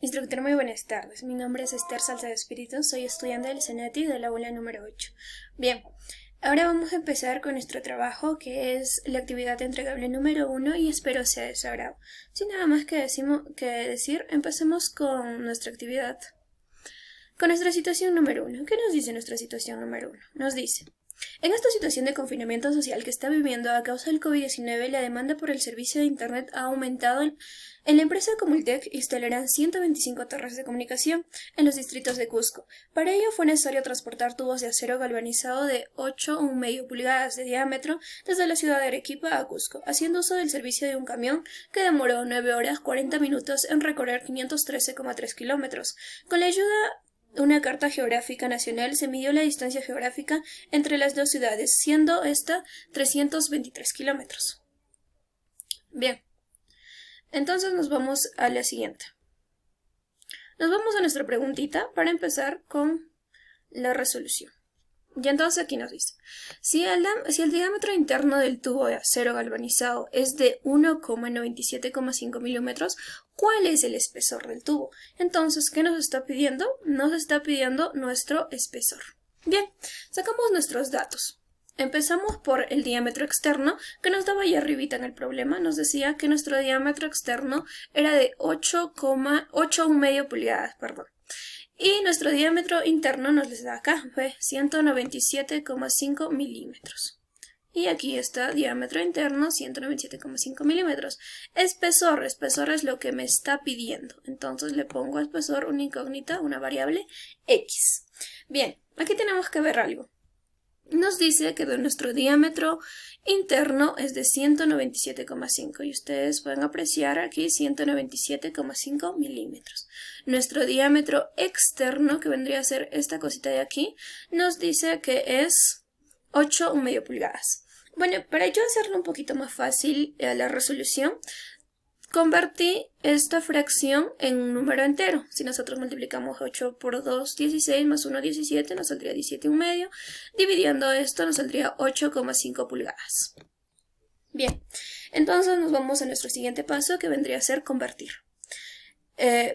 Instructor, muy buenas tardes. Mi nombre es Esther Salcedo Espíritu, soy estudiante del CENETI de la aula número 8. Bien, ahora vamos a empezar con nuestro trabajo, que es la actividad entregable número 1 y espero sea de su agrado. Sin nada más que decir, empecemos con nuestra actividad. Con nuestra situación número 1. ¿Qué nos dice nuestra situación número 1? Nos dice: en esta situación de confinamiento social que está viviendo a causa del COVID-19, la demanda por el servicio de Internet ha aumentado. En la empresa Comultec instalarán 125 torres de comunicación en los distritos de Cusco. Para ello fue necesario transportar tubos de acero galvanizado de 8,5 pulgadas de diámetro desde la ciudad de Arequipa a Cusco, haciendo uso del servicio de un camión que demoró 9 horas 40 minutos en recorrer 513,3 kilómetros. Con la ayuda una carta geográfica nacional se midió la distancia geográfica entre las dos ciudades, siendo esta 323 kilómetros. Bien, entonces nos vamos a la siguiente. Nos vamos a nuestra preguntita para empezar con la resolución. Y entonces aquí nos dice: si el diámetro interno del tubo de acero galvanizado es de 1,97,5 milímetros, ¿cuál es el espesor del tubo? Entonces, ¿qué nos está pidiendo? Nos está pidiendo nuestro espesor. Bien, sacamos nuestros datos. Empezamos por el diámetro externo, que nos daba ahí arribita en el problema. Nos decía que nuestro diámetro externo era de 8,5 pulgadas, perdón. Y nuestro diámetro interno nos les da acá, fue 197,5 milímetros. Y aquí está diámetro interno, 197,5 milímetros. Espesor es lo que me está pidiendo. Entonces le pongo a espesor una incógnita, una variable X. Bien, aquí tenemos que ver algo. Nos dice que nuestro diámetro interno es de 197,5 y ustedes pueden apreciar aquí 197,5 milímetros. Nuestro diámetro externo, que vendría a ser esta cosita de aquí, nos dice que es 8,5 pulgadas. Bueno, para yo hacerlo un poquito más fácil la resolución, convertí esta fracción en un número entero. Si nosotros multiplicamos 8 por 2, 16, más 1, 17, nos saldría 17,5. Dividiendo esto nos saldría 8,5 pulgadas. Bien, entonces nos vamos a nuestro siguiente paso, que vendría a ser convertir.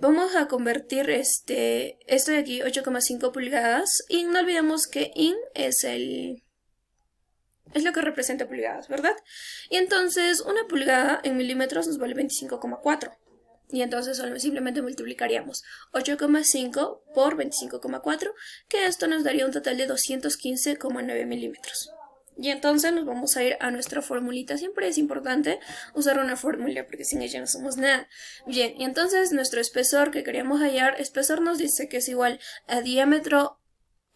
Vamos a convertir esto de aquí, 8,5 pulgadas, y no olvidemos que IN es lo que representa pulgadas, ¿verdad? Y entonces una pulgada en milímetros nos vale 25,4. Y entonces simplemente multiplicaríamos 8,5 por 25,4, que esto nos daría un total de 215,9 milímetros. Y entonces nos vamos a ir a nuestra formulita. Siempre es importante usar una fórmula porque sin ella no somos nada. Bien, y entonces nuestro espesor que queríamos hallar, espesor nos dice que es igual a diámetro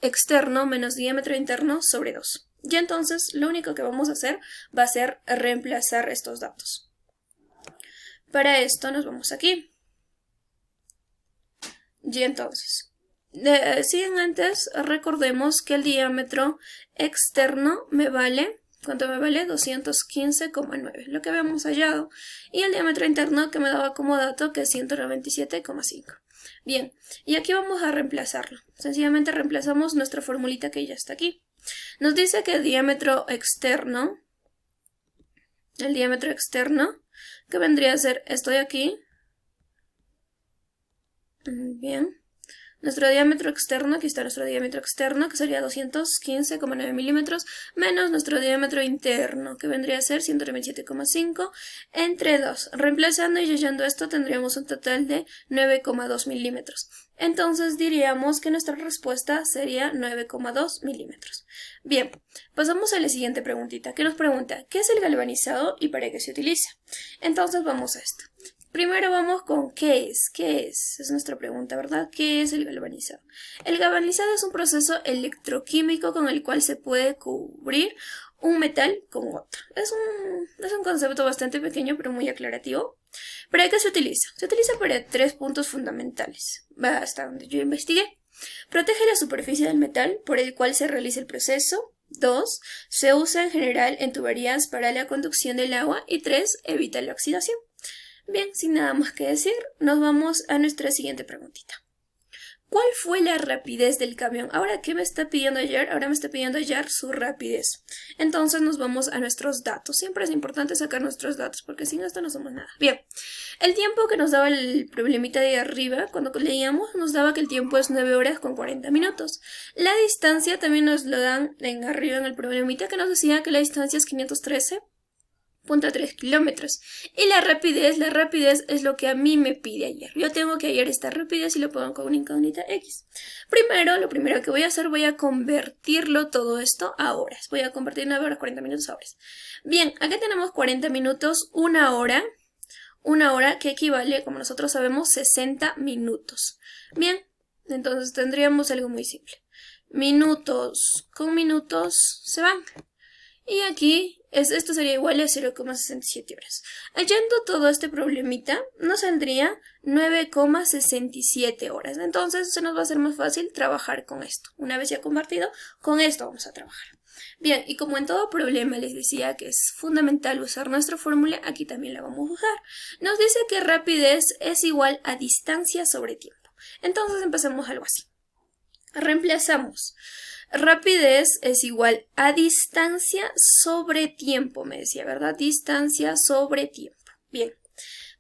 externo menos diámetro interno sobre 2. Y entonces lo único que vamos a hacer va a ser reemplazar estos datos. Para esto nos vamos aquí. Y entonces, si antes recordemos que el diámetro externo me vale, ¿cuánto me vale? 215,9, lo que habíamos hallado. Y el diámetro interno que me daba como dato que es 197,5. Bien, y aquí vamos a reemplazarlo. Sencillamente reemplazamos nuestra formulita que ya está aquí. Nos dice que el diámetro externo, que vendría a ser esto de aquí. Bien. Nuestro diámetro externo, aquí está nuestro diámetro externo, que sería 215,9 milímetros, menos nuestro diámetro interno, que vendría a ser 197,5, entre 2. Reemplazando y hallando esto, tendríamos un total de 9,2 milímetros. Entonces diríamos que nuestra respuesta sería 9,2 milímetros. Bien, pasamos a la siguiente preguntita, que nos pregunta: ¿qué es el galvanizado y para qué se utiliza? Entonces vamos a esto. Primero vamos con ¿qué es? ¿Qué es? Es nuestra pregunta, ¿verdad? ¿Qué es el galvanizado? El galvanizado es un proceso electroquímico con el cual se puede cubrir un metal con otro. Es un concepto bastante pequeño pero muy aclarativo. ¿Para qué se utiliza? Se utiliza para 3 puntos fundamentales. Va hasta donde yo investigué. Protege la superficie del metal por el cual se realiza el proceso. 2. Se usa en general en tuberías para la conducción del agua. Y 3. Evita la oxidación. Bien, sin nada más que decir, nos vamos a nuestra siguiente preguntita. ¿Cuál fue la rapidez del camión? Ahora, ¿qué me está pidiendo ayer? Ahora me está pidiendo ayer su rapidez. Entonces nos vamos a nuestros datos. Siempre es importante sacar nuestros datos porque sin esto no somos nada. Bien, el tiempo que nos daba el problemita de arriba, cuando leíamos, nos daba que el tiempo es 9 horas con 40 minutos. La distancia también nos lo dan en arriba en el problemita que nos decía que la distancia es 513.3 kilómetros. Y la rapidez es lo que a mí me pide ayer. Yo tengo que hallar esta rapidez y lo pongo con una incógnita X. Lo primero que voy a hacer, voy a convertirlo todo esto a horas. Voy a convertir 9 horas 40 minutos a horas. Bien, acá tenemos 40 minutos, una hora que equivale, como nosotros sabemos, 60 minutos. Bien, entonces tendríamos algo muy simple. Minutos con minutos se van. Y aquí, esto sería igual a 0,67 horas. Hallando todo este problemita, nos saldría 9,67 horas. Entonces, se nos va a hacer más fácil trabajar con esto. Una vez ya convertido, con esto vamos a trabajar. Bien, y como en todo problema les decía que es fundamental usar nuestra fórmula, aquí también la vamos a usar. Nos dice que rapidez es igual a distancia sobre tiempo. Entonces, empecemos algo así. Reemplazamos. Rapidez es igual a distancia sobre tiempo, me decía, ¿verdad? Distancia sobre tiempo. Bien.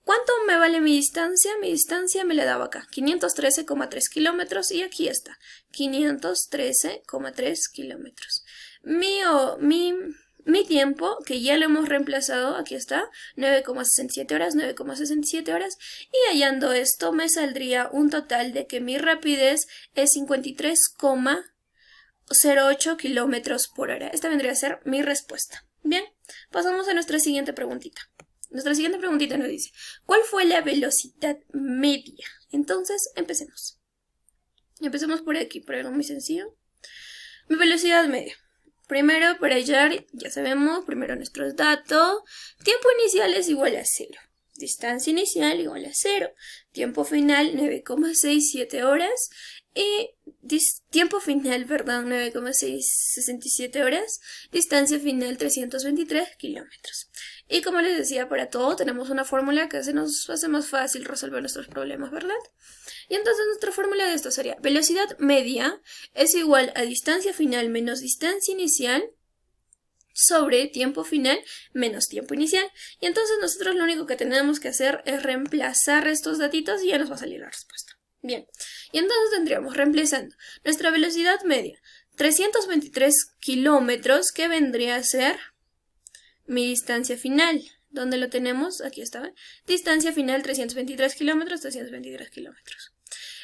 ¿Cuánto me vale mi distancia? Mi distancia me la daba acá, 513,3 kilómetros y aquí está, 513,3 kilómetros. Mi tiempo, que ya lo hemos reemplazado, aquí está, 9,67 horas, 9,67 horas. Y hallando esto me saldría un total de que mi rapidez es 53,08 kilómetros por hora. Esta vendría a ser mi respuesta. Bien, pasamos a nuestra siguiente preguntita. Nuestra siguiente preguntita nos dice, ¿cuál fue la velocidad media? Entonces, empecemos. Empecemos por aquí, por algo muy sencillo. Mi velocidad media. Primero, para hallar, ya sabemos, primero nuestros datos. Tiempo inicial es igual a 0. Distancia inicial igual a 0. Tiempo final 9,67 horas. Y tiempo final, 9,667 horas. Distancia final 323 kilómetros. Y como les decía, para todo tenemos una fórmula que se nos hace más fácil resolver nuestros problemas, ¿verdad? Y entonces nuestra fórmula de esto sería velocidad media es igual a distancia final menos distancia inicial sobre tiempo final menos tiempo inicial. Y entonces nosotros lo único que tenemos que hacer es reemplazar estos datitos y ya nos va a salir la respuesta. Bien, y entonces tendríamos reemplazando nuestra velocidad media 323 kilómetros, que vendría a ser mi distancia final. ¿Dónde lo tenemos? Aquí está. Distancia final 323 kilómetros, 323 kilómetros.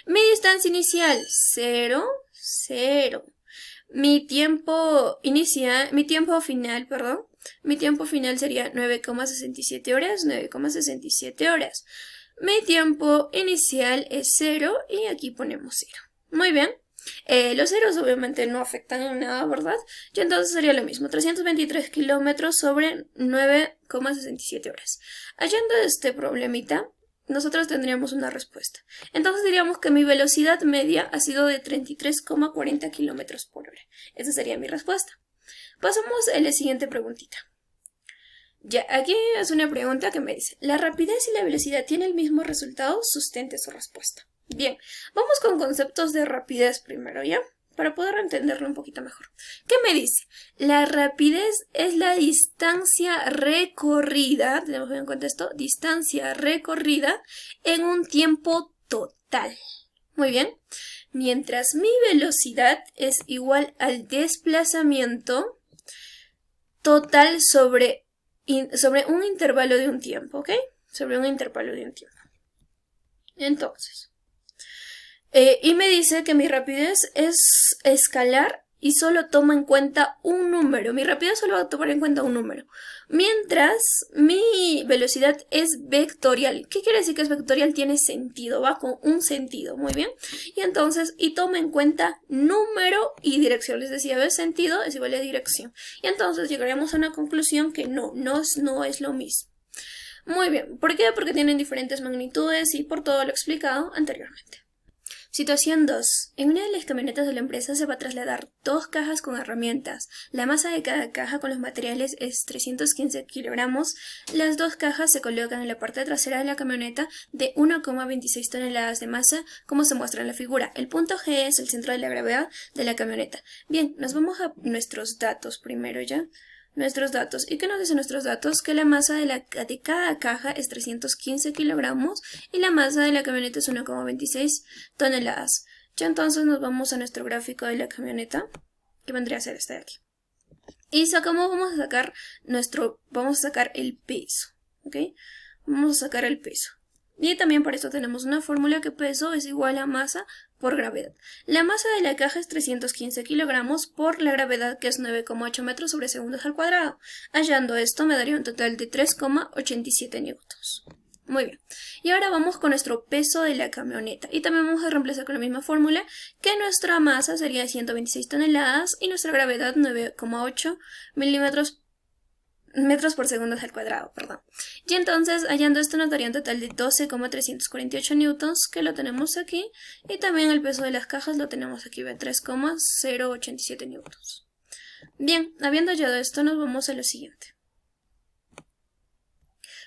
Mi distancia inicial 0, 0. Mi tiempo final sería 9,67 horas, 9,67 horas. Mi tiempo inicial es 0 y aquí ponemos 0. Muy bien. Los ceros obviamente no afectan en nada, ¿verdad? Y entonces sería lo mismo, 323 kilómetros sobre 9,67 horas. Hallando este problemita, nosotros tendríamos una respuesta. Entonces diríamos que mi velocidad media ha sido de 33,40 kilómetros por hora. Esa sería mi respuesta. Pasamos a la siguiente preguntita. Ya, aquí es una pregunta que me dice, ¿la rapidez y la velocidad tienen el mismo resultado? Sustente su respuesta. Bien, vamos con conceptos de rapidez primero, ¿ya? Para poder entenderlo un poquito mejor. ¿Qué me dice? La rapidez es la distancia recorrida, tenemos en cuenta esto, distancia recorrida en un tiempo total. Muy bien. Mientras mi velocidad es igual al desplazamiento total sobre un intervalo de un tiempo, ¿ok? Sobre un intervalo de un tiempo. Entonces, y me dice que mi rapidez es escalar y solo toma en cuenta un número. Mi rapidez solo va a tomar en cuenta un número. Mientras mi velocidad es vectorial. ¿Qué quiere decir que es vectorial? Tiene sentido, va con un sentido, muy bien. Y entonces, y toma en cuenta número y dirección. Les decía, ¿ves? Sentido es igual a dirección. Y entonces llegaremos a una conclusión que no es lo mismo. Muy bien, ¿por qué? Porque tienen diferentes magnitudes y por todo lo explicado anteriormente. Situación 2. En una de las camionetas de la empresa se va a trasladar 2 cajas con herramientas. La masa de cada caja con los materiales es 315 kilogramos. Las 2 cajas se colocan en la parte trasera de la camioneta de 1,26 toneladas de masa, como se muestra en la figura. El punto G es el centro de la gravedad de la camioneta. Bien, nos vamos a nuestros datos primero ya. Nuestros datos. ¿Y qué nos dicen nuestros datos? Que la masa de cada caja es 315 kilogramos y la masa de la camioneta es 1,26 toneladas. Ya entonces nos vamos a nuestro gráfico de la camioneta, que vendría a ser este de aquí. Y vamos a sacar el peso, ¿ok? Vamos a sacar el peso. Y también por eso tenemos una fórmula que peso es igual a masa por gravedad. La masa de la caja es 315 kilogramos por la gravedad, que es 9,8 metros sobre segundos al cuadrado. Hallando esto me daría un total de 3,87 newtons. Muy bien. Y ahora vamos con nuestro peso de la camioneta. Y también vamos a reemplazar con la misma fórmula, que nuestra masa sería 126 toneladas y nuestra gravedad 9,8 metros por segundo al cuadrado, perdón. Y entonces, hallando esto nos daría un total de 12,348 newtons, que lo tenemos aquí, y también el peso de las cajas lo tenemos aquí, de 3,087 newtons. Bien, habiendo hallado esto, nos vamos a lo siguiente.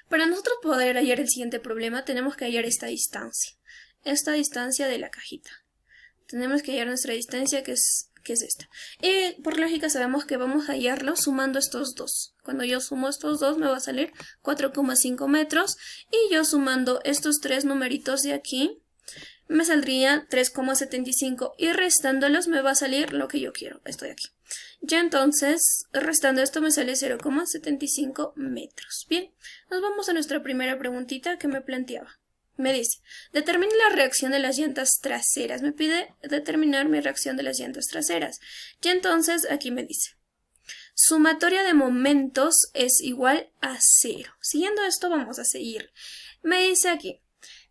Para nosotros poder hallar el siguiente problema, tenemos que hallar esta distancia de la cajita. Tenemos que hallar nuestra distancia, que es esta. Y por lógica sabemos que vamos a hallarlo sumando estos dos. Cuando yo sumo estos dos me va a salir 4,5 metros. Y yo sumando estos 3 numeritos de aquí me saldría 3,75. Y restándolos me va a salir lo que yo quiero. Esto de aquí. Ya entonces, restando esto me sale 0,75 metros. Bien, nos vamos a nuestra primera preguntita que me planteaba. Me dice, determine la reacción de las llantas traseras. Me pide determinar mi reacción de las llantas traseras. Y entonces aquí me dice, sumatoria de momentos es igual a 0. Siguiendo esto vamos a seguir. Me dice aquí,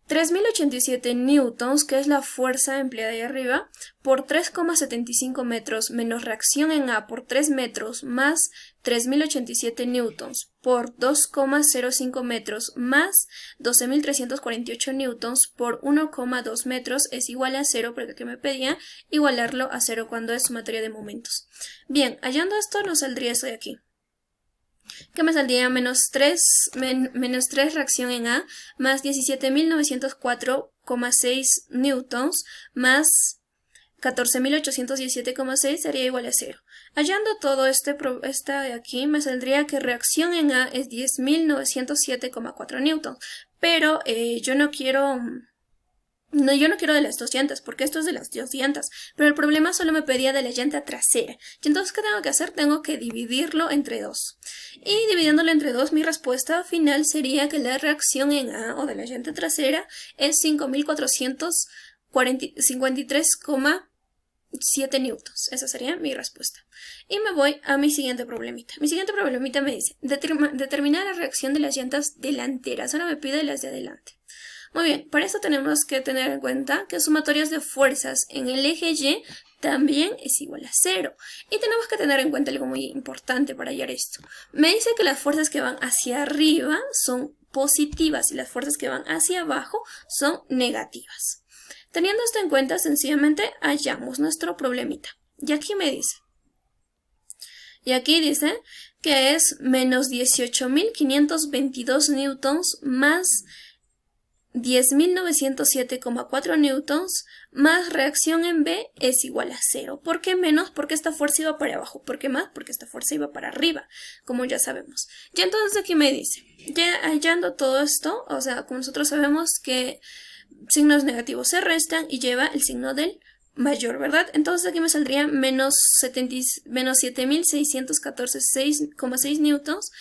3087 newtons, que es la fuerza empleada ahí arriba, por 3,75 metros menos reacción en A por 3 metros más 3087 newtons por 2,05 metros más 12.348 newtons por 1,2 metros es igual a 0, porque aquí me pedía igualarlo a 0 cuando es sumatoria de momentos. Bien, hallando esto nos saldría eso de aquí, que me saldría menos 3 reacción en A más 17.904,6 newtons más 14.817,6 sería igual a 0. Hallando todo esta de aquí me saldría que reacción en A es 10.907,4 newtons, pero yo no quiero de las 2 llantas, porque esto es de las 2 llantas, pero el problema solo me pedía de la llanta trasera. Y entonces, ¿qué tengo que hacer? Tengo que dividirlo entre 2. Y dividiéndolo entre 2, mi respuesta final sería que la reacción en A, o de la llanta trasera, es 5.453,7 newtons. Esa sería mi respuesta. Y me voy a mi siguiente problemita. Mi siguiente problemita me dice, determinar la reacción de las llantas delanteras. Ahora me pide las de adelante. Muy bien, para esto tenemos que tener en cuenta que sumatorias de fuerzas en el eje Y también es igual a 0. Y tenemos que tener en cuenta algo muy importante para hallar esto. Me dice que las fuerzas que van hacia arriba son positivas y las fuerzas que van hacia abajo son negativas. Teniendo esto en cuenta, sencillamente hallamos nuestro problemita. Y aquí me dice. Y aquí dice que es menos 18.522 newtons más 10.907,4 newtons más reacción en B es igual a 0. ¿Por qué menos? Porque esta fuerza iba para abajo. ¿Por qué más? Porque esta fuerza iba para arriba, como ya sabemos. Y entonces aquí me dice, ya hallando todo esto, o sea, como nosotros sabemos que signos negativos se restan y lleva el signo del mayor, ¿verdad? Entonces aquí me saldría menos 7.614,6 newtons.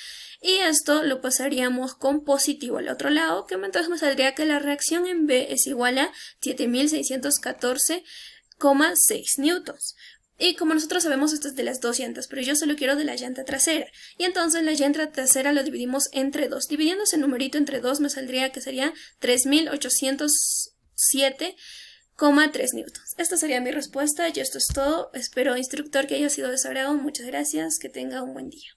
Y esto lo pasaríamos con positivo al otro lado, que entonces me saldría que la reacción en B es igual a 7.614,6 newtons. Y como nosotros sabemos, esto es de las 2 llantas, pero yo solo quiero de la llanta trasera. Y entonces la llanta trasera lo dividimos entre 2. Dividiendo ese numerito entre 2 me saldría que sería 3.807,3 newtons. Esta sería mi respuesta y esto es todo. Espero, instructor, que haya sido de su agrado. Muchas gracias. Que tenga un buen día.